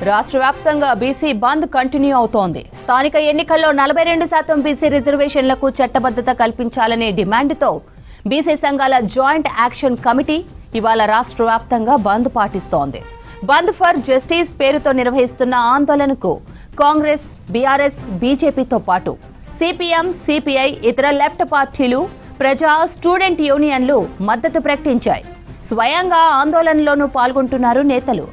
రాష్ట్ర వ్యాప్తంగా బీసీ బంద్ కంటిన్యూ అవుతోంది. స్థానిక ఎన్నికల్లో 42% బీసీ రిజర్వేషన్లకు చట్టబద్ధత కల్పించాలనే డిమాండ్తో బీసీ సంఘాల జాయింట్ యాక్షన్ కమిటీ ఇవాళ రాష్ట్ర వ్యాప్తంగా బంద్ పాటిస్తోంది. బంద్ ఫర్ జస్టిస్ పేరుతో నిర్వహిస్తున్న ఆందోళనకు కాంగ్రెస్, బీఆర్ఎస్, బీజేపీతో పాటు సిపిఎం, సిపిఐ, ఇతర లెఫ్ట్ పార్టీలు, ప్రజా, స్టూడెంట్ యూనియన్లు మద్దతు ప్రకటించాయి. స్వయంగా ఆందోళనలోనూ పాల్గొంటున్నారు నేతలు.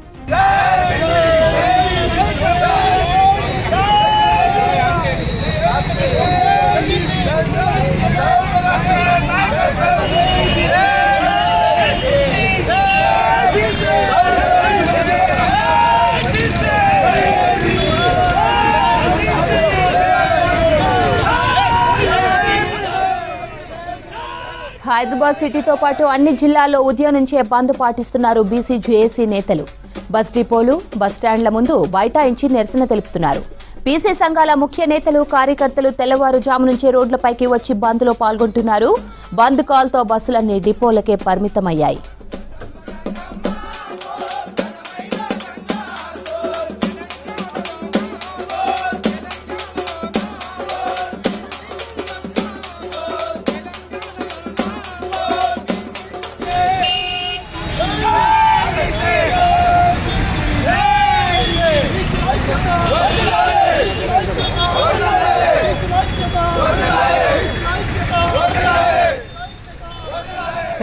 హైదరాబాద్ సిటీతో పాటు అన్ని జిల్లాల్లో ఉదయం నుంచే బంద్ పాటిస్తున్నారు బీసీ జేఏసీ నేతలు. బస్ డిపోలు, బస్టాండ్ల ముందు బైఠాయించి నిరసన తెలుపుతున్నారు. బీసీ సంఘాల ముఖ్య నేతలు, కార్యకర్తలు తెల్లవారుజాము నుంచే రోడ్లపైకి వచ్చి బంద్లో పాల్గొంటున్నారు. బంద్ కాల్తో బస్సులన్నీ డిపోలకే పరిమితమయ్యాయి.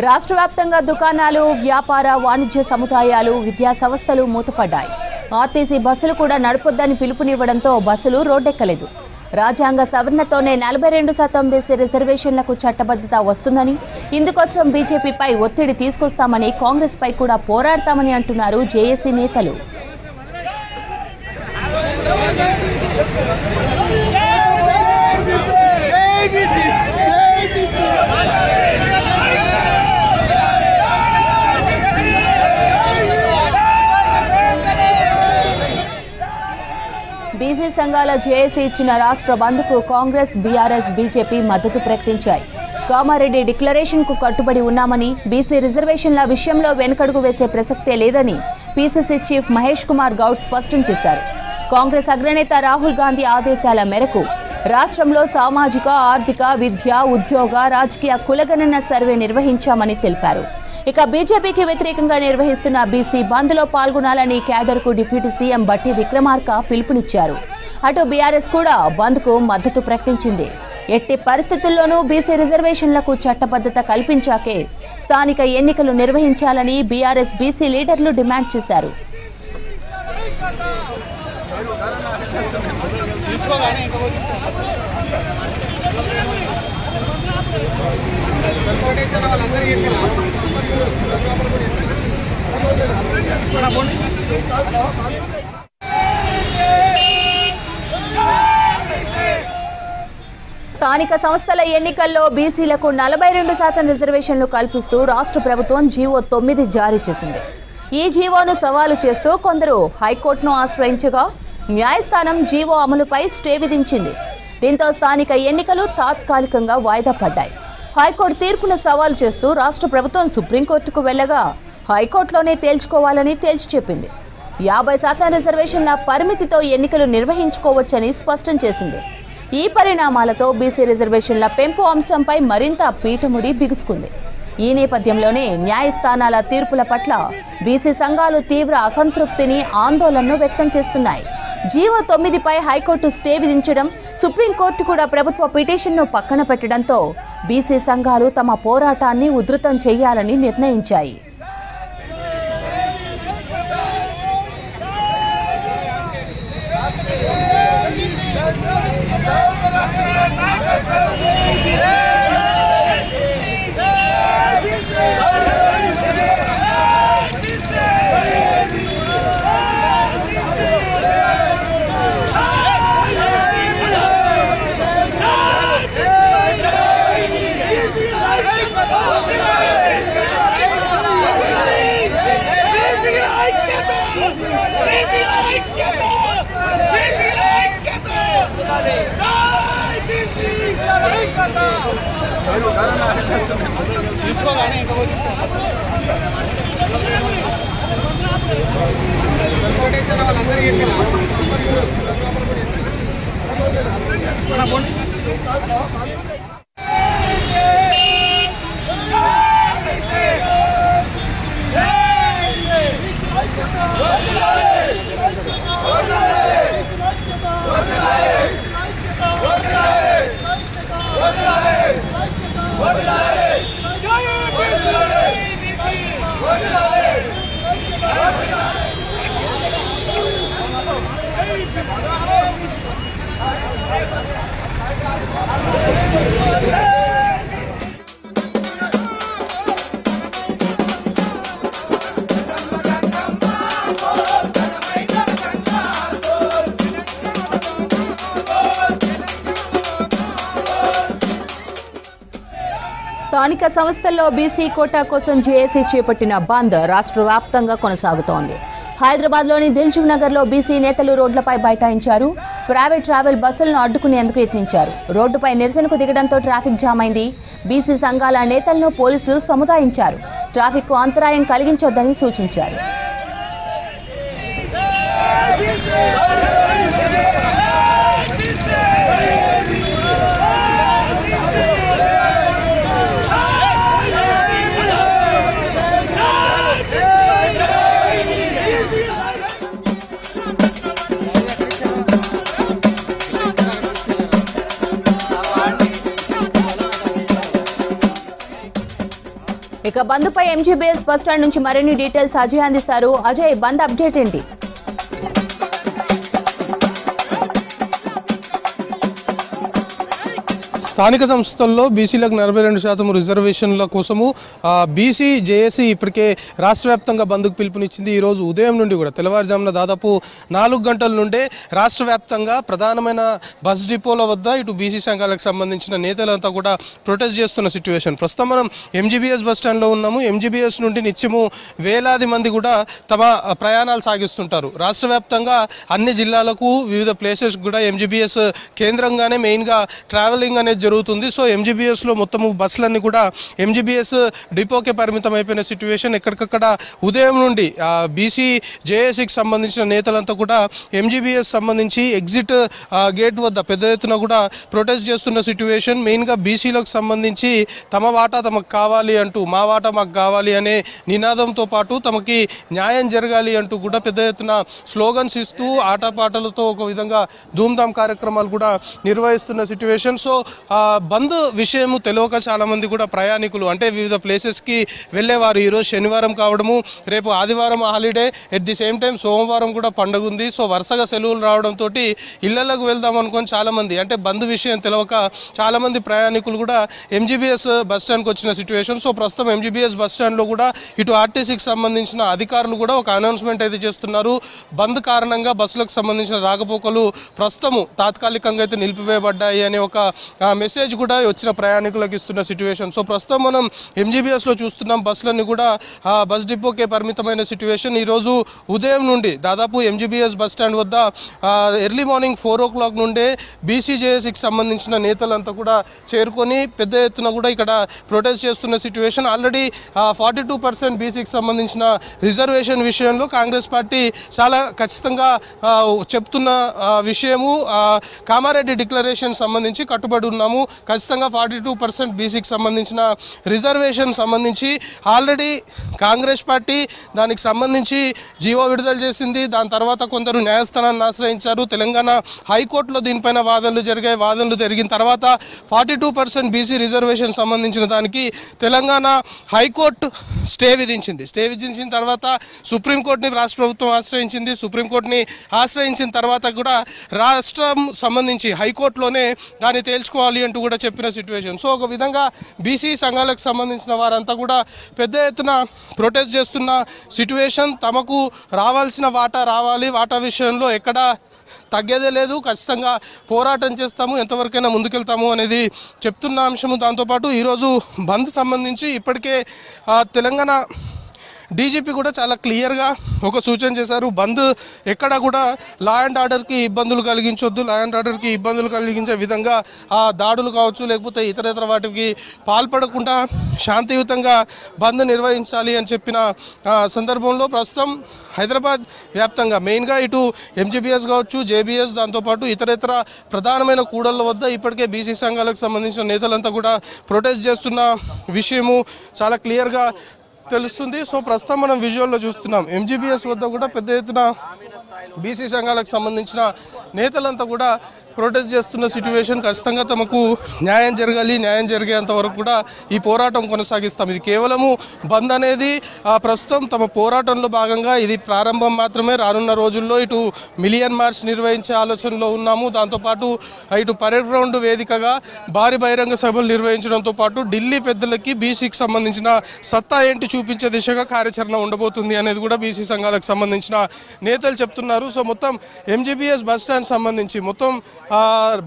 రాష్ట్ర వ్యాప్తంగా దుకాణాలు, వ్యాపార, వాణిజ్య సముదాయాలు, విద్యా సంస్థలు మూతపడ్డాయి. ఆర్టీసీ బస్సులు కూడా నడపొద్దని పిలుపునివ్వడంతో బస్సులు రోడ్డెక్కలేదు. రాజ్యాంగ సవరణతోనే 42% బీసీ రిజర్వేషన్లకు చట్టబద్ధత వస్తుందని, ఇందుకోసం బీజేపీపై ఒత్తిడి తీసుకొస్తామని, కాంగ్రెస్ పై కూడా పోరాడతామని అంటున్నారు జేఏసీ నేతలు. బీసీ సంఘాల జేఏసీ ఇచ్చిన రాష్ట్ర బంద్కు కాంగ్రెస్, బీఆర్ఎస్, బీజేపీ మద్దతు ప్రకటించాయి. కామారెడ్డి డిక్లరేషన్కు కట్టుబడి ఉన్నామని, బీసీ రిజర్వేషన్ల విషయంలో వెనుకడుగు వేసే ప్రసక్తే లేదని పీసీసీ చీఫ్ మహేష్ కుమార్ గౌడ్ స్పష్టం చేశారు. కాంగ్రెస్ అగ్రనేత రాహుల్ గాంధీ ఆదేశాల మేరకు రాష్ట్రంలో సామాజిక, ఆర్థిక, విద్య, ఉద్యోగ, రాజకీయ కులగణన సర్వే నిర్వహించామని తెలిపారు. ఇక బీజేపీకి వ్యతిరేకంగా నిర్వహిస్తున్న బీసీ బంద్లో పాల్గొనాలని క్యాడర్కు డిప్యూటీ సీఎం బట్టి విక్రమార్క పిలుపునిచ్చారు. అటు బీఆర్ఎస్ కూడా బంద్కు మద్దతు ప్రకటించింది. ఎట్టి పరిస్థితుల్లోనూ బీసీ రిజర్వేషన్లకు చట్టబద్ధత కల్పించాకే స్థానిక ఎన్నికలు నిర్వహించాలని బీఆర్ఎస్ బీసీ లీడర్లు డిమాండ్ చేశారు. స్థానిక సంస్థల ఎన్నికల్లో బీసీలకు 42% రిజర్వేషన్లు కల్పిస్తూ రాష్ట్ర ప్రభుత్వం జీవో 9 జారీ చేసింది. ఈ జీవోను సవాలు చేస్తూ కొందరు హైకోర్టును ఆశ్రయించగా న్యాయస్థానం జీవో అమలుపై స్టే విధించింది. దీంతో స్థానిక ఎన్నికలు తాత్కాలికంగా వాయిదా పడ్డాయి. హైకోర్టు తీర్పును సవాలు చేస్తూ రాష్ట్ర ప్రభుత్వం సుప్రీంకోర్టుకు వెళ్లగా హైకోర్టులోనే తేల్చుకోవాలని తేల్చి చెప్పింది. 50% రిజర్వేషన్ల పరిమితితో ఎన్నికలు నిర్వహించుకోవచ్చని స్పష్టం చేసింది. ఈ పరిణామాలతో బీసీ రిజర్వేషన్ల పెంపు అంశంపై మరింత పీఠముడి బిగుసుకుంది. ఈ నేపథ్యంలోనే న్యాయస్థానాల తీర్పుల పట్ల బీసీ సంఘాలు తీవ్ర అసంతృప్తిని, ఆందోళనను వ్యక్తం చేస్తున్నాయి. జీవో 9పై హైకోర్టు స్టే విధించడం, సుప్రీంకోర్టు కూడా ప్రభుత్వ పిటిషన్ను పక్కన పెట్టడంతో బీసీ సంఘాలు తమ పోరాటాన్ని ఉధృతం చేయాలని నిర్ణయించాయి. వాళ్ళందరూ స్థానిక సంస్థల్లో బీసీ కోటా కోసం జేఏసీ చేపట్టిన బంద్ రాష్ట్ర వ్యాప్తంగా కొనసాగుతోంది. హైదరాబాద్లోని దిల్సుఖ్ నగర్లో బీసీ నేతలు రోడ్లపై బైఠాయించారు. ప్రైవేట్ ట్రావెల్ బస్సులను అడ్డుకునేందుకు యత్నించారు. రోడ్డుపై నిరసనకు దిగడంతో ట్రాఫిక్ జామ్ అయింది. బీసీ సంఘాల నేతలను పోలీసులు సముదాయించారు. ట్రాఫిక్కు అంతరాయం కలిగించొద్దని సూచించారు. ఇక బంద్పై ఎంజీబీఎస్ బస్టాండ్ నుంచి మరిన్ని డీటెయిల్స్ అజయ్ అందిస్తారు. అజయ్, బంద్ అప్డేట్ ఏంటి? స్థానిక సంస్థల్లో బీసీలకు 42% రిజర్వేషన్ల కోసము బీసీ జేఏసీ ఇప్పటికే రాష్ట్ర వ్యాప్తంగా బంద్కు పిలుపునిచ్చింది. ఈరోజు ఉదయం నుండి కూడా తెల్లవారుజామున దాదాపు 4 గంటల నుండే రాష్ట్ర వ్యాప్తంగా ప్రధానమైన బస్ డిపోల వద్ద ఇటు బీసీ సంఘాలకు సంబంధించిన నేతలంతా కూడా ప్రొటెస్ట్ చేస్తున్న సిచ్యువేషన్. ప్రస్తుతం మనం ఎంజీబీఎస్ బస్ స్టాండ్లో ఉన్నాము. ఎంజీబీఎస్ నుండి నిత్యము వేలాది మంది కూడా తమ ప్రయాణాలు సాగిస్తుంటారు. రాష్ట్ర వ్యాప్తంగా అన్ని జిల్లాలకు వివిధ ప్లేసెస్ కూడా ఎంజీబీఎస్ కేంద్రంగానే మెయిన్గా ట్రావెలింగ్ అనేది జరుగుతుంది. సో ఎంజీబీఎస్లో మొత్తము బస్సులన్నీ కూడా ఎంజీబీఎస్ డిపోకే పరిమితం అయిపోయిన సిచ్యువేషన్. ఎక్కడికక్కడ ఉదయం నుండి బీసీ జేఏసీకి సంబంధించిన నేతలంతా కూడా ఎంజీబీఎస్ సంబంధించి ఎగ్జిట్ గేట్ వద్ద పెద్ద ఎత్తున కూడా ప్రొటెస్ట్ చేస్తున్న సిచ్యువేషన్. మెయిన్గా బీసీలకు సంబంధించి తమ వాటా తమకు కావాలి అంటూ, మా వాటా మాకు కావాలి అనే నినాదంతో పాటు తమకి న్యాయం జరగాలి అంటూ కూడా పెద్ద ఎత్తున స్లోగన్స్ ఇస్తూ ఆటపాటలతో ఒక విధంగా ధూమ్ధామ్ కార్యక్రమాలు కూడా నిర్వహిస్తున్న సిచ్యువేషన్. సో బంద్ విషయము తెలియక చాలామంది కూడా ప్రయాణికులు అంటే వివిధ ప్లేసెస్కి వెళ్ళేవారు. ఈరోజు శనివారం కావడము, రేపు ఆదివారం holiday, at the same time సోమవారం కూడా పండుగ ఉంది. సో వరుసగా సెలవులు రావడంతో ఇళ్లలోకి వెళ్దాం అనుకొని చాలామంది అంటే బంద్ విషయం తెలియక చాలామంది ప్రయాణికులు కూడా ఎంజీబీఎస్ బస్ స్టాండ్కి వచ్చిన సిచ్యువేషన్. సో ప్రస్తుతం ఎంజీబీఎస్ బస్ స్టాండ్లో కూడా ఇటు ఆర్టీసీకి సంబంధించిన అధికారులు కూడా ఒక అనౌన్స్మెంట్ అయితే చేస్తున్నారు. బంద్ కారణంగా బస్సులకు సంబంధించిన రాకపోకలు ప్రస్తుతము తాత్కాలికంగా అయితే నిలిపివేయబడ్డాయి అనే ఒక మెసేజ్ కూడా వచ్చిన ప్రయాణికులకు ఇస్తున్న సిచ్యువేషన్. సో ప్రస్తుతం మనం ఎంజీబీఎస్లో చూస్తున్నాం బస్సులన్నీ కూడా బస్ డిపోకే పరిమితమైన సిచ్యువేషన్. ఈరోజు ఉదయం నుండి దాదాపు ఎంజీబీఎస్ బస్ స్టాండ్ వద్ద ఎర్లీ మార్నింగ్ 4 o'clock నుండే బీసీజేఏసీకి సంబంధించిన నేతలంతా కూడా చేరుకొని పెద్ద ఎత్తున కూడా ఇక్కడ ప్రొటెస్ట్ చేస్తున్న సిచ్యువేషన్. ఆల్రెడీ 42% బీసీకి సంబంధించిన రిజర్వేషన్ విషయంలో కాంగ్రెస్ పార్టీ చాలా ఖచ్చితంగా చెప్తున్న విషయము కామారెడ్డి డిక్లరేషన్ సంబంధించి కట్టుబడి ఉన్నాము. ఖచ్చితంగా 42% బీసీకి సంబంధించిన రిజర్వేషన్ సంబంధించి ఆల్రెడీ కాంగ్రెస్ పార్టీ దానికి సంబంధించి జీవో విడుదల చేసింది. దాని తర్వాత కొందరు న్యాయస్థానాన్ని ఆశ్రయించారు. తెలంగాణ హైకోర్టులో దీనిపైన వాదనలు జరిగాయి. వాదనలు జరిగిన తర్వాత 42% బీసీ రిజర్వేషన్ సంబంధించిన దానికి తెలంగాణ హైకోర్టు స్టే విధించింది. స్టే విధించిన తర్వాత సుప్రీంకోర్టుని రాష్ట్ర ప్రభుత్వం ఆశ్రయించింది. సుప్రీంకోర్టుని ఆశ్రయించిన తర్వాత కూడా రాష్ట్రం సంబంధించి హైకోర్టులోనే దాన్ని తేల్చుకోవాలి అంటూ కూడా చెప్పిన సిచ్యువేషన్. సో ఒక విధంగా బీసీ సంఘాలకు సంబంధించిన వారంతా కూడా పెద్ద ఎత్తున ప్రొటెస్ట్ చేస్తున్న సిచ్యువేషన్. తమకు రావాల్సిన వాటా రావాలి, వాటా విషయంలో ఎక్కడా తగ్గేదే లేదు, ఖచ్చితంగా పోరాటం చేస్తాము, ఎంతవరకైనా ముందుకెళ్తాము అనేది చెప్తున్న అంశము. దాంతోపాటు ఈరోజు బంద్ సంబంధించి ఇప్పటికే తెలంగాణ డీజీపీ కూడా చాలా క్లియర్గా ఒక సూచన చేశారు. బంద్ ఎక్కడ కూడా లా అండ్ ఆర్డర్కి ఇబ్బందులు కలిగించొద్దు, లా అండ్ ఆర్డర్కి ఇబ్బందులు కలిగించే విధంగా దాడులు కావచ్చు లేకపోతే ఇతర వాటికి పాల్పడకుండా శాంతియుతంగా బంద్ నిర్వహించాలి అని చెప్పిన సందర్భంలో ప్రస్తుతం హైదరాబాద్ వ్యాప్తంగా మెయిన్గా ఇటు ఎంజీబీఎస్ కావచ్చు, జేబీఎస్, దాంతోపాటు ఇతర ప్రధానమైన కూడళ్ల వద్ద ఇప్పటికే బీసీ సంఘాలకు సంబంధించిన నేతలంతా కూడా ప్రొటెస్ట్ చేస్తున్న విషయము చాలా క్లియర్గా తెలుస్తుంది. సో ప్రస్తుతం మనం విజువల్లో చూస్తున్నాం ఎంజీబీఎస్ వద్ద కూడా పెద్ద ఎత్తున బీసీ సంఘాలకు సంబంధించిన నేతలంతా కూడా ప్రొటెస్ట్ చేస్తున్న సిచ్యువేషన్. ఖచ్చితంగా తమకు న్యాయం జరగాలి, న్యాయం జరిగేంత వరకు కూడా ఈ పోరాటం కొనసాగిస్తాం. ఇది కేవలము బంద్ అనేది ప్రస్తుతం తమ పోరాటంలో భాగంగా ఇది ప్రారంభం మాత్రమే. రానున్న రోజుల్లో ఇటు మిలియన్ మార్చ్ నిర్వహించే ఆలోచనలో ఉన్నాము. దాంతోపాటు ఇటు పరేడ్ గ్రౌండ్ వేదికగా భారీ బహిరంగ సభలు నిర్వహించడంతో పాటు ఢిల్లీ పెద్దలకి బీసీకి సంబంధించిన సత్తా ఏంటి చూపించే దిశగా కార్యాచరణ ఉండబోతుంది అనేది కూడా బీసీ సంఘాలకు సంబంధించిన నేతలు చెప్తున్నారు. సో మొత్తం ఎంజీబీఎస్ బస్ స్టాండ్ సంబంధించి మొత్తం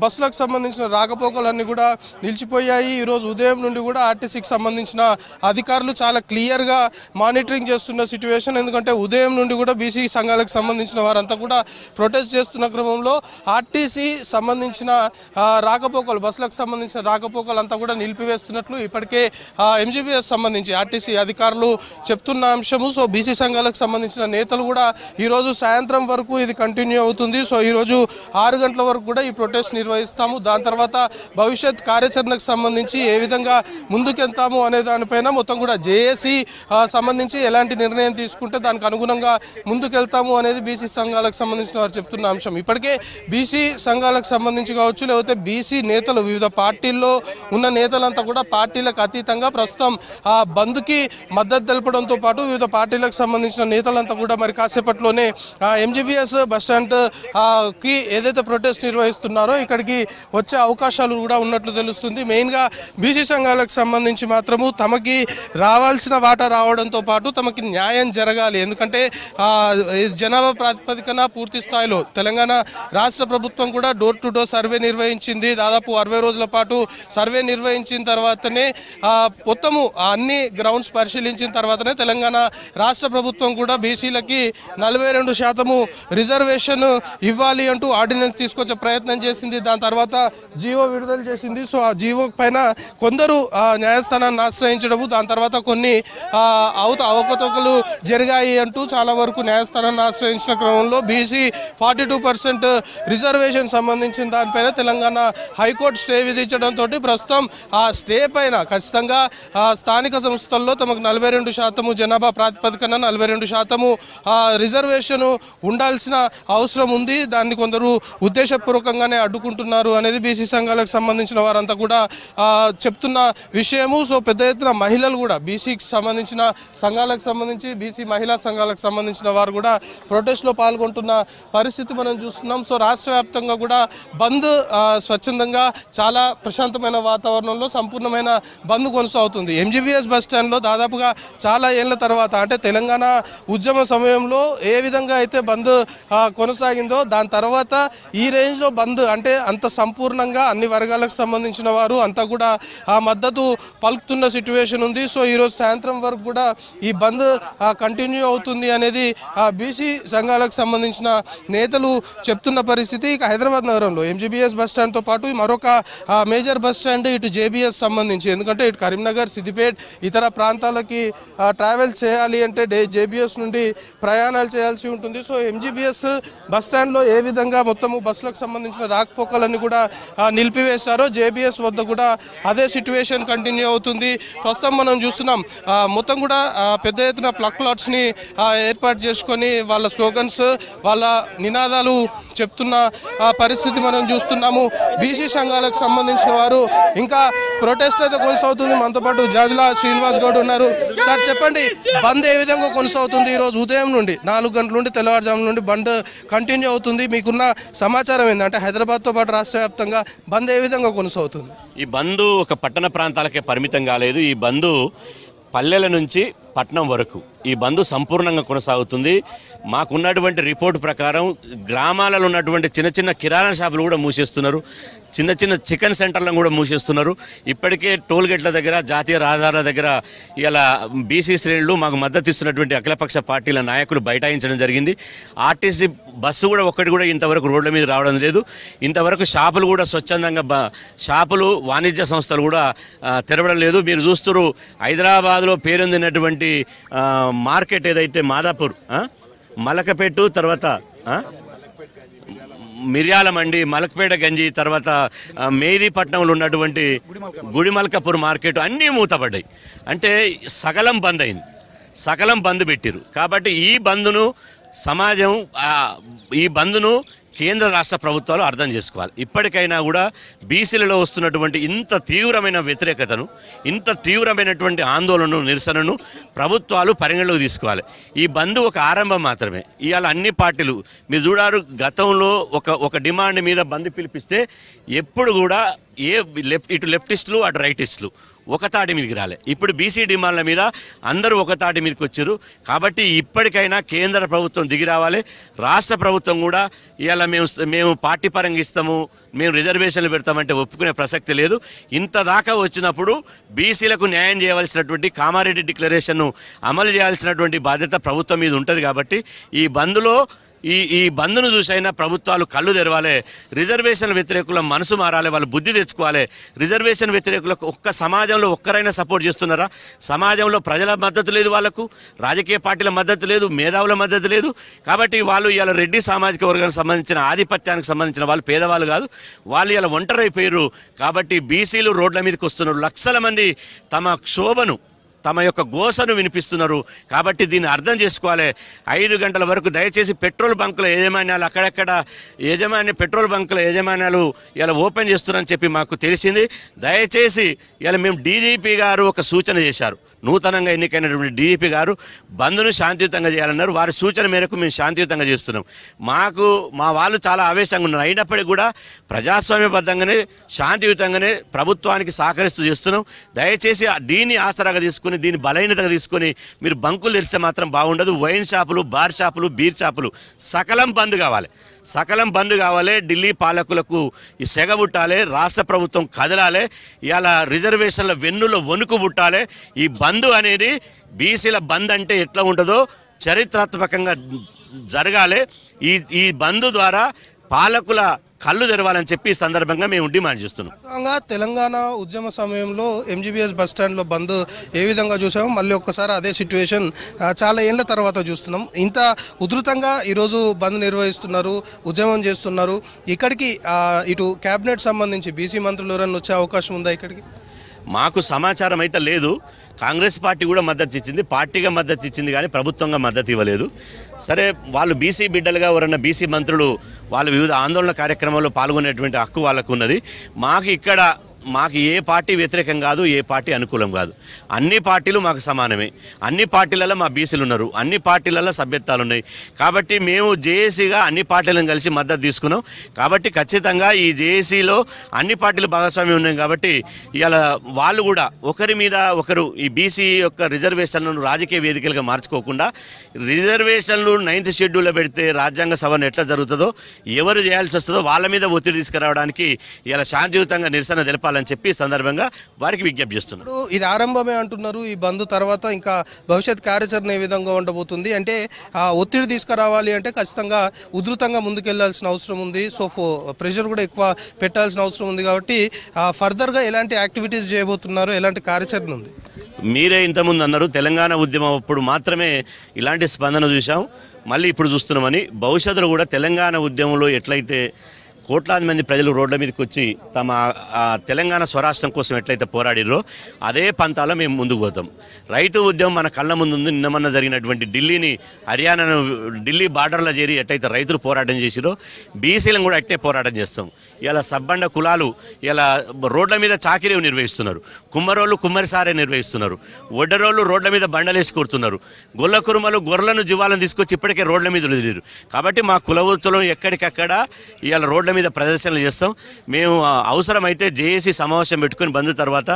బస్సులకు సంబంధించిన రాకపోకలన్నీ కూడా నిలిచిపోయాయి. ఈరోజు ఉదయం నుండి కూడా ఆర్టీసీకి సంబంధించిన అధికారులు చాలా క్లియర్గా మానిటరింగ్ చేస్తున్న సిచ్యువేషన్. ఎందుకంటే ఉదయం నుండి కూడా బీసీ సంఘాలకు సంబంధించిన వారంతా కూడా ప్రొటెస్ట్ చేస్తున్న క్రమంలో ఆర్టీసీ సంబంధించిన రాకపోకలు బస్సులకు సంబంధించిన రాకపోకలు అంతా కూడా నిలిపివేస్తున్నట్లు ఇప్పటికే ఎంజీబీఎస్ సంబంధించి ఆర్టీసీ అధికారులు చెప్తున్న అంశము. సో బీసీ సంఘాలకు సంబంధించిన నేతలు కూడా ఈరోజు సాయంత్రం వరకు ఇది కంటిన్యూ అవుతుంది. సో ఈరోజు 6 గంటల వరకు కూడా ఈ ప్రొటెస్ట్ నిర్వహిస్తాము. దాని తర్వాత భవిష్యత్ కార్యాచరణకు సంబంధించి ఏ విధంగా ముందుకెళ్తాము అనే దానిపైన మొత్తం కూడా జేఏసీ సంబంధించి ఎలాంటి నిర్ణయం తీసుకుంటే దానికి అనుగుణంగా ముందుకెళ్తాము అనేది బీసీ సంఘాలకు సంబంధించిన వారు చెప్తున్న అంశం. ఇప్పటికే బీసీ సంఘాలకు సంబంధించి కావచ్చు, లేకపోతే బీసీ నేతలు వివిధ పార్టీల్లో ఉన్న నేతలంతా కూడా పార్టీలకు అతీతంగా ప్రస్తుతం ఆ బంద్కి మద్దతు తెలపడంతో పాటు వివిధ పార్టీలకు సంబంధించిన నేతలంతా కూడా మరి కాసేపట్లోనే ఎంజీబీఎస్ బస్టాండ్ కి ఏదైతే ప్రొటెస్ట్ నిర్వహిస్తున్నారో ఇక్కడికి వచ్చే అవకాశాలు కూడా ఉన్నట్లు తెలుస్తుంది. మెయిన్గా బీసీ సంఘాలకు సంబంధించి మాత్రము తమకి రావాల్సిన వాటా రావడంతో పాటు తమకి న్యాయం జరగాలి. ఎందుకంటే జనాభా ప్రాతిపదికన పూర్తి స్థాయిలో తెలంగాణ రాష్ట్ర ప్రభుత్వం కూడా డోర్ టు డోర్ సర్వే నిర్వహించింది. దాదాపు 60 రోజుల పాటు సర్వే నిర్వహించిన తర్వాతనే మొత్తము అన్ని గ్రౌండ్స్ పరిశీలించిన తర్వాతనే తెలంగాణ రాష్ట్ర ప్రభుత్వం కూడా బీసీలకి 42% రిజర్వేషన్ ఇవ్వాలి అంటూ ఆర్డినెన్స్ తీసుకొచ్చే ప్రయత్నం చేసింది. దాని తర్వాత జీవో విడుదల చేసింది. సో ఆ జీవో పైన కొందరు న్యాయస్థానాన్ని ఆశ్రయించడము, దాని తర్వాత కొన్ని అవకతవకలు జరిగాయి అంటూ చాలా వరకు న్యాయస్థానాన్ని ఆశ్రయించిన క్రమంలో బీసీ 42% రిజర్వేషన్ సంబంధించిన దానిపైన తెలంగాణ హైకోర్టు స్టే విధించడంతో ప్రస్తుతం ఆ స్టే పైన ఖచ్చితంగా స్థానిక సంస్థల్లో తమకు 42% జనాభా ప్రాతిపదికన 42% రిజర్వేషన్ ఉండాల్సిన అవసరం ఉంది. దాన్ని కొందరు ఉద్దేశపూర్వకంగానే అడ్డుకుంటున్నారు అనేది బీసీ సంఘాలకు సంబంధించిన వారంతా కూడా చెప్తున్న విషయము. సో పెద్ద ఎత్తున మహిళలు కూడా బీసీకి సంబంధించిన సంఘాలకు సంబంధించి బీసీ మహిళా సంఘాలకు సంబంధించిన వారు కూడా ప్రొటెస్ట్లో పాల్గొంటున్న పరిస్థితి మనం చూస్తున్నాం. సో రాష్ట్ర వ్యాప్తంగా కూడా బంద్ స్వచ్ఛందంగా చాలా ప్రశాంతమైన వాతావరణంలో సంపూర్ణమైన బంద్ కొనసాగుతుంది. ఎంజీబీఎస్ బస్ స్టాండ్లో దాదాపుగా చాలా ఏళ్ల తర్వాత అంటే తెలంగాణ ఉద్యమ సమయంలో ఏ విధంగా అయితే బంద్ కొనసాగిందో దాని తర్వాత ఈ రేంజ్లో బంద్ అంటే అంత సంపూర్ణంగా అన్ని వర్గాలకు సంబంధించిన వారు అంతా కూడా మద్దతు పలుకుతున్న సిచ్యువేషన్ ఉంది. సో ఈరోజు సాయంత్రం వరకు కూడా ఈ బంద్ కంటిన్యూ అవుతుంది అనేది బీసీ సంఘాలకు సంబంధించిన నేతలు చెప్తున్న పరిస్థితి. ఇక హైదరాబాద్ నగరంలో ఎంజీబీఎస్ బస్ స్టాండ్తో పాటు మరొక మేజర్ బస్ స్టాండ్ ఇటు జేబీఎస్ సంబంధించి, ఎందుకంటే ఇటు కరీంనగర్, సిద్దిపేట్ ఇతర ప్రాంతాలకి ట్రావెల్ చేయాలి అంటే జేబీఎస్ నుండి ప్రయాణాలు చేయాల్సి ఉంటుంది. సో ఎంజీబీఎస్ బస్ స్టాండ్లో ఏ విధంగా మొత్తము బస్సులకు సంబంధించిన రాకపోకలన్నీ కూడా నిలిపివేశారో జేబీఎస్ వద్ద కూడా అదే సిచ్యువేషన్ కంటిన్యూ అవుతుంది. ప్రస్తుతం మనం చూస్తున్నాం మొత్తం కూడా పెద్ద ఎత్తున ప్లగ్ ప్లాట్స్ని ఏర్పాటు చేసుకొని వాళ్ళ స్లోగన్స్ వాళ్ళ నినాదాలు చెప్తున్న పరిస్థితి మనం చూస్తున్నాము. బీసీ సంఘాలకు సంబంధించిన వారు ఇంకా ప్రొటెస్ట్ అయితే కొనసాగుతుంది. మనతో పాటు జాజుల శ్రీనివాస్ గౌడ్ ఉన్నారు. సార్ చెప్పండి, బంద్ ఏ విధంగా కొనసాగుతుంది? ఈరోజు ఉదయం నుండి 4 గంటల నుండి తెల్లవారుజాము నుండి బంద్ కంటిన్యూ అవుతుంది. మీకున్న సమాచారం ఏంటంటే హైదరాబాద్తో పాటు రాష్ట్ర వ్యాప్తంగా బంద్ ఏ విధంగా కొనసాగుతుంది? ఈ బంద్ ఒక పట్టణ ప్రాంతాలకే పరిమితం కాలేదు. ఈ బంద్ పల్లెల నుంచి పట్నం వరకు ఈ బంద్ సంపూర్ణంగా కొనసాగుతుంది. మాకున్నటువంటి రిపోర్ట్ ప్రకారం గ్రామాలలో ఉన్నటువంటి చిన్న చిన్న కిరాణా షాపులు కూడా మూసేస్తున్నారు, చిన్న చిన్న చికెన్ సెంటర్లను కూడా మూసేస్తున్నారు. ఇప్పటికే టోల్ గేట్ల దగ్గర, జాతీయ రహదారుల దగ్గర ఇలా బీసీ శ్రేణులు మాకు మద్దతు ఇస్తున్నటువంటి అఖిలపక్ష పార్టీల నాయకులు బైఠాయించడం జరిగింది. ఆర్టీసీ బస్సు కూడా ఒక్కటి కూడా ఇంతవరకు రోడ్ల మీద రావడం లేదు. ఇంతవరకు షాపులు కూడా స్వచ్ఛందంగా షాపులు, వాణిజ్య సంస్థలు కూడా తెరవడం లేదు. మీరు చూస్తున్నారు హైదరాబాద్లో పేరొందినటువంటి మార్కెట్ ఏదైతే మాదాపూర్, మలకపేట, తర్వాత మిర్యాల మండి, మలక్పేట గంజి, తర్వాత మేదీపట్నంలో ఉన్నటువంటి గుడిమల్కాపూర్ మార్కెట్ అన్నీ మూతపడ్డాయి. అంటే సగలం బంద్ అయింది. సకలం బంద్ పెట్టిరు. కాబట్టి ఈ బంద్ను కేంద్ర రాష్ట్ర ప్రభుత్వాలు అర్థం చేసుకోవాలి. ఇప్పటికైనా కూడా బీసీలలో వస్తున్నటువంటి ఇంత తీవ్రమైన వ్యతిరేకతను, ఇంత తీవ్రమైనటువంటి ఆందోళనను, నిరసనను ప్రభుత్వాలు పరిగణలోకి తీసుకోవాలి. ఈ బంద్ ఒక ఆరంభం మాత్రమే. ఇవాళ అన్ని పార్టీలు మీరు చూడారు, గతంలో ఒక డిమాండ్ మీద బంద్ పిలిపిస్తే ఎప్పుడు కూడా ఇటు లెఫ్టిస్టులు అటు రైటిస్టులు ఒక తాటి మీదకి రాలే. ఇప్పుడు బీసీ డిమాండ్ల మీద అందరూ ఒక తాటి మీదకి వచ్చారు. కాబట్టి ఇప్పటికైనా కేంద్ర ప్రభుత్వం దిగి రావాలి. రాష్ట్ర ప్రభుత్వం కూడా ఇవాళ మేము పార్టీ పరంగా ఇస్తాము, మేము రిజర్వేషన్లు పెడతామంటే ఒప్పుకునే ప్రసక్తి లేదు. ఇంత దాకా వచ్చినప్పుడు బీసీలకు న్యాయం చేయవలసినటువంటి కామారెడ్డి డిక్లరేషన్ను అమలు చేయాల్సినటువంటి బాధ్యత ప్రభుత్వం మీద ఉంటుంది. కాబట్టి ఈ బంద్లో ఈ బంద్ను చూసైనా ప్రభుత్వాలు కళ్ళు తెరవాలి. రిజర్వేషన్ వ్యతిరేకుల మనసు మారాలి, వాళ్ళు బుద్ధి తెచ్చుకోవాలి. రిజర్వేషన్ వ్యతిరేకులకు సమాజంలో ఒక్కరైనా సపోర్ట్ చేస్తున్నారా? సమాజంలో ప్రజల మద్దతు లేదు, వాళ్ళకు రాజకీయ పార్టీల మద్దతు లేదు, మేధావుల మద్దతు లేదు. కాబట్టి వాళ్ళు ఇవాళ రెడ్డి సామాజిక వర్గానికి సంబంధించిన ఆధిపత్యానికి సంబంధించిన వాళ్ళు పేదవాళ్ళు కాదు, వాళ్ళు ఇలా ఒంటరైపోయారు. కాబట్టి బీసీలు రోడ్ల మీదకి వస్తున్నారు. లక్షల మంది తమ క్షోభను, తమ యొక్క గోసను వినిపిస్తున్నారు. కాబట్టి దీన్ని అర్థం చేసుకోవాలి. 5 గంటల వరకు దయచేసి పెట్రోల్ బంకుల యాజమాన్యాలు అక్కడక్కడ పెట్రోల్ బంకుల యాజమాన్యాలు ఇలా ఓపెన్ చేస్తున్నారని చెప్పి మాకు తెలిసింది. దయచేసి ఇలా మేము డీజీపీ గారు ఒక సూచన చేశారు. నూతనంగా ఎన్నికైనటువంటి డీజీపీ గారు బంద్ను శాంతియుతంగా చేయాలన్నారు. వారి సూచన మేరకు మేము శాంతియుతంగా చేస్తున్నాం. మా వాళ్ళు చాలా ఆవేశంగా ఉన్నారు. అయినప్పటికీ కూడా ప్రజాస్వామ్యబద్ధంగానే శాంతియుతంగానే ప్రభుత్వానికి సహకరిస్తూ చేస్తున్నాం. దయచేసి దీన్ని ఆసరాగా తీసుకుని, దీన్ని బలహీనతగా తీసుకొని మీరు బంకులు తెరిస్తే మాత్రం బాగుండదు. వైన్ షాపులు, బార్ షాపులు, బీర్ షాపులు సకలం బంద్ కావాలి. సకలం బంద్ కావాలి. ఢిల్లీ పాలకులకు ఈ సెగ పుట్టాలి. రాష్ట్ర ప్రభుత్వం కదలాలి. ఇలా రిజర్వేషన్ల వెన్నులో వణుకు పుట్టాలి. ఈ బంద్ అనేది బీసీల బంద్ అంటే ఎట్లా ఉంటుందో చరిత్రాత్మకంగా జరగాలి. ఈ బంద్ ద్వారా పాలకుల కళ్ళు తెరవాలని చెప్పి ఈ సందర్భంగా మేము డిమాండ్ చేస్తున్నాం. వాస్తవంగా తెలంగాణ ఉద్యమ సమయంలో ఎంజీబీఎస్ బస్టాండ్లో బంద్ ఏ విధంగా చూసామో మళ్ళీ ఒక్కసారి అదే సిచ్యువేషన్ చాలా ఏళ్ల తర్వాత చూస్తున్నాం. ఇంత ఉధృతంగా ఈరోజు బంద్ నిర్వహిస్తున్నారు, ఉద్యమం చేస్తున్నారు. ఇక్కడికి ఇటు క్యాబినెట్ సంబంధించి బీసీ మంత్రులు ఎవరైనా వచ్చే అవకాశం ఉందా? ఇక్కడికి మాకు సమాచారం అయితే లేదు. కాంగ్రెస్ పార్టీ కూడా మద్దతు ఇచ్చింది, పార్టీగా మద్దతు ఇచ్చింది, కానీ ప్రభుత్వంగా మద్దతు ఇవ్వలేదు. సరే, వాళ్ళు బీసీ బిడ్డలుగా ఎవరన్నా బీసీ మంత్రులు వాళ్ళు వివిధ ఆందోళన కార్యక్రమాల్లో పాల్గొనేటువంటి హక్కు వాళ్ళకు ఉన్నది. మాకు ఏ పార్టీ వ్యతిరేకం కాదు, ఏ పార్టీ అనుకూలం కాదు. అన్ని పార్టీలు మాకు సమానమే. అన్ని పార్టీలలో మా బీసీలు ఉన్నారు, అన్ని పార్టీలలో సభ్యత్వాలు ఉన్నాయి. కాబట్టి మేము జేఏసీగా అన్ని పార్టీలను కలిసి మద్దతు తీసుకున్నాం. కాబట్టి ఖచ్చితంగా ఈ జేఏసీలో అన్ని పార్టీలు భాగస్వామ్యం ఉన్నాయి. కాబట్టి ఇవాళ వాళ్ళు కూడా ఒకరి మీద ఒకరు ఈ బీసీ యొక్క రిజర్వేషన్లను రాజకీయ వేదికలుగా మార్చుకోకుండా, రిజర్వేషన్లు 9th షెడ్యూల్లో పెడితే రాజ్యాంగ సవరణ ఎట్లా జరుగుతుందో, ఎవరు చేయాల్సి వస్తుందో వాళ్ళ మీద ఒత్తిడి తీసుకురావడానికి ఇలా శాంతియుతంగా నిరసన తెలపాలి అని చెప్పి సందర్భంగా వారికి విజ్ఞప్తి చేస్తున్నారు. ఇది ఆరంభమే అంటున్నారు. ఈ బంద్ తర్వాత ఇంకా భవిష్యత్ కార్యాచరణ ఏ విధంగా ఉండబోతుంది అంటే ఒత్తిడి తీసుకురావాలి అంటే ఖచ్చితంగా ఉధృతంగా ముందుకెళ్లాల్సిన అవసరం ఉంది. సో ప్రెషర్ కూడా ఎక్కువ పెట్టాల్సిన అవసరం ఉంది. కాబట్టి ఫర్దర్గా ఎలాంటి యాక్టివిటీస్ చేయబోతున్నారు, ఎలాంటి కార్యాచరణ ఉంది? మీరే ఇంతకుముందు అన్నారు తెలంగాణ ఉద్యమం అప్పుడు మాత్రమే ఇలాంటి స్పందన చూసాం, మళ్ళీ ఇప్పుడు చూస్తున్నామని. భవిష్యత్తులో కూడా తెలంగాణ ఉద్యమంలో ఎట్లయితే కోట్లాది మంది ప్రజలు రోడ్ల మీదకి వచ్చి తమ తెలంగాణ స్వరాష్ట్రం కోసం ఎట్లయితే పోరాడిరో అదే పంతాలో మేము ముందుకు పోతాం. రైతు ఉద్యమం మన కళ్ళ ముందు ఉంది. నిన్నమన్న జరిగినటువంటి హర్యానాను ఢిల్లీ బార్డర్లో చేరి ఎట్లయితే రైతులు పోరాటం చేసిరో బీసీలను కూడా అట్టే పోరాటం చేస్తాం. ఇలా సబ్బండ కులాలు ఇలా రోడ్ల మీద చాకిరీ నిర్వహిస్తున్నారు, కుమ్మరోళ్ళు కుమ్మరిసారే నిర్వహిస్తున్నారు, ఒడ్డరోళ్ళు రోడ్ల మీద బండలేసి కొడుతున్నారు, గొల్ల కురుమలు గొర్రెలను జీవాలను తీసుకొచ్చి ఇప్పటికే రోడ్ల మీద వదిలేరు. కాబట్టి మా కులవృత్తులను ఎక్కడికక్కడ ఇవాళ రోడ్ల మీద ప్రదర్శనలు చేస్తాం. మేము అవసరమైతే జేఏసీ సమావేశం పెట్టుకుని బంద్ తర్వాత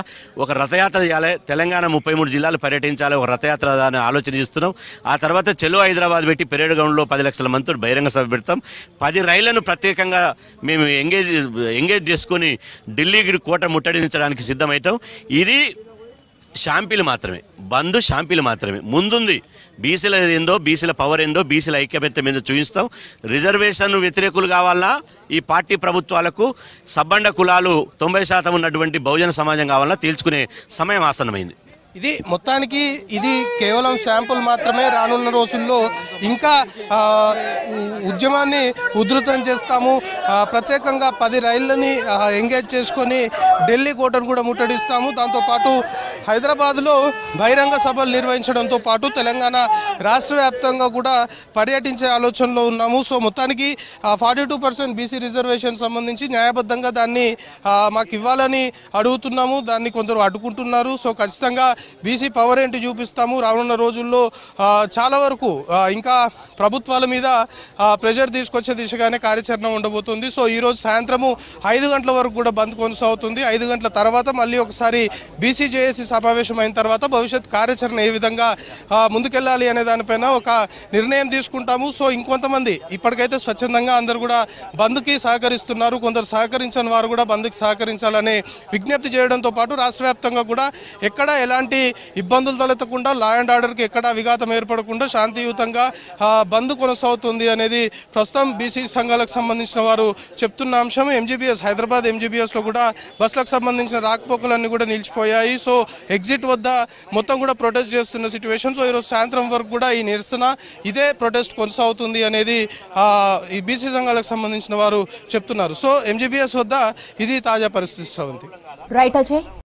ఒక రథయాత్ర చేయాలి, తెలంగాణ 33 జిల్లాలు పర్యటించాలి, ఒక రథయాత్ర అని ఆలోచన చేస్తున్నాం. ఆ తర్వాత చెలో హైదరాబాద్ పెట్టి పెరేడ్ గ్రౌండ్లో 10 లక్షల మందితో బహిరంగ సభ పెడతాం. 10 రైళ్లను ప్రత్యేకంగా మేము ఎంగేజ్ చేసుకొని ఢిల్లీ కోట ముట్టడించడానికి సిద్ధమవుతాం. ఇది షాంపిల్ మాత్రమే, బంద్ షాంపిల్ మాత్రమే. ముందుంది బీసీల ఏందో, బీసీల పవర్ ఏందో, బీసీల ఐక్యమత్యం ఏందో చూపిస్తాం. రిజర్వేషన్ వ్యతిరేకులు కావాలన్నా ఈ పార్టీ ప్రభుత్వాలకు సబ్బండ కులాలు 90% ఉన్నటువంటి బహుజన సమాజం కావాలన్నా తేల్చుకునే సమయం ఆసన్నమైంది. ఇది మొత్తానికి ఇది కేవలం శాంపుల్ మాత్రమే. రానున్న రోజుల్లో ఇంకా ఉద్యమాన్ని ఉధృతం చేస్తాము. ప్రత్యేకంగా 10 రైళ్లని ఎంగేజ్ చేసుకొని ఢిల్లీ కోటను కూడా ముట్టడిస్తాము. దాంతోపాటు హైదరాబాద్లో బహిరంగ సభలు నిర్వహించడంతో పాటు తెలంగాణ రాష్ట్ర వ్యాప్తంగా కూడా పర్యటించే ఆలోచనలో ఉన్నాము. సో మొత్తానికి 42% బీసీ రిజర్వేషన్ సంబంధించి న్యాయబద్ధంగా దాన్ని మాకు ఇవ్వాలని అడుగుతున్నాము. దాన్ని కొందరు అడ్డుకుంటున్నారు. సో ఖచ్చితంగా బీసీ పవర్ ఏంటి చూపిస్తాము. రానున్న రోజుల్లో చాలా వరకు ఇంకా ప్రభుత్వాల మీద ప్రెషర్ తీసుకొచ్చే దిశగానే కార్యాచరణ ఉండబోతుంది. సో ఈరోజు సాయంత్రము 5 గంటల వరకు కూడా బంద్ కొనసాగుతుంది. 5 గంటల తర్వాత మళ్ళీ ఒకసారి బీసీ జేఏసీ సమావేశం అయిన తర్వాత భవిష్యత్ కార్యాచరణ ఏ విధంగా ముందుకెళ్ళాలి అనే దానిపైన ఒక నిర్ణయం తీసుకుంటాము. సో ఇంకొంతమంది ఇప్పటికైతే స్వచ్ఛందంగా అందరూ కూడా బంద్కి సహకరిస్తున్నారు. కొందరు సహకరించని వారు కూడా బంద్కి సహకరించాలనే విజ్ఞప్తి చేయడంతో పాటు రాష్ట్ర వ్యాప్తంగా కూడా ఎక్కడ ఎలాంటి ఇబ్బందులు తలెత్తకుండా లా అండ్ ఆర్డర్కి ఎక్కడ విఘాతం ఏర్పడకుండా శాంతియుతంగా బంద్ కొనసాగుతుంది అనేది ప్రస్తుతం బీసీ సంఘాలకు సంబంధించిన వారు చెప్తున్న అంశం. ఎంజీబీఎస్ హైదరాబాద్ ఎంజీబీఎస్లో కూడా బస్సులకు సంబంధించిన రాకపోకలన్నీ కూడా నిలిచిపోయాయి. సో ఎగ్జిట్ వద్ద మొత్తం కూడా ప్రొటెస్ట్ చేస్తున్న సిచ్యువేషన్. సో ఈరోజు సాయంత్రం వరకు కూడా ఈ నిరసన ఇదే ప్రొటెస్ట్ కొనసాగుతుంది అనేది ఈ బీసీ సంఘాలకు సంబంధించిన వారు చెప్తున్నారు. సో ఎంజీబీఎస్ వద్ద ఇది తాజా పరిస్థితి. శ్రవంతి. రైట్ అజయ్.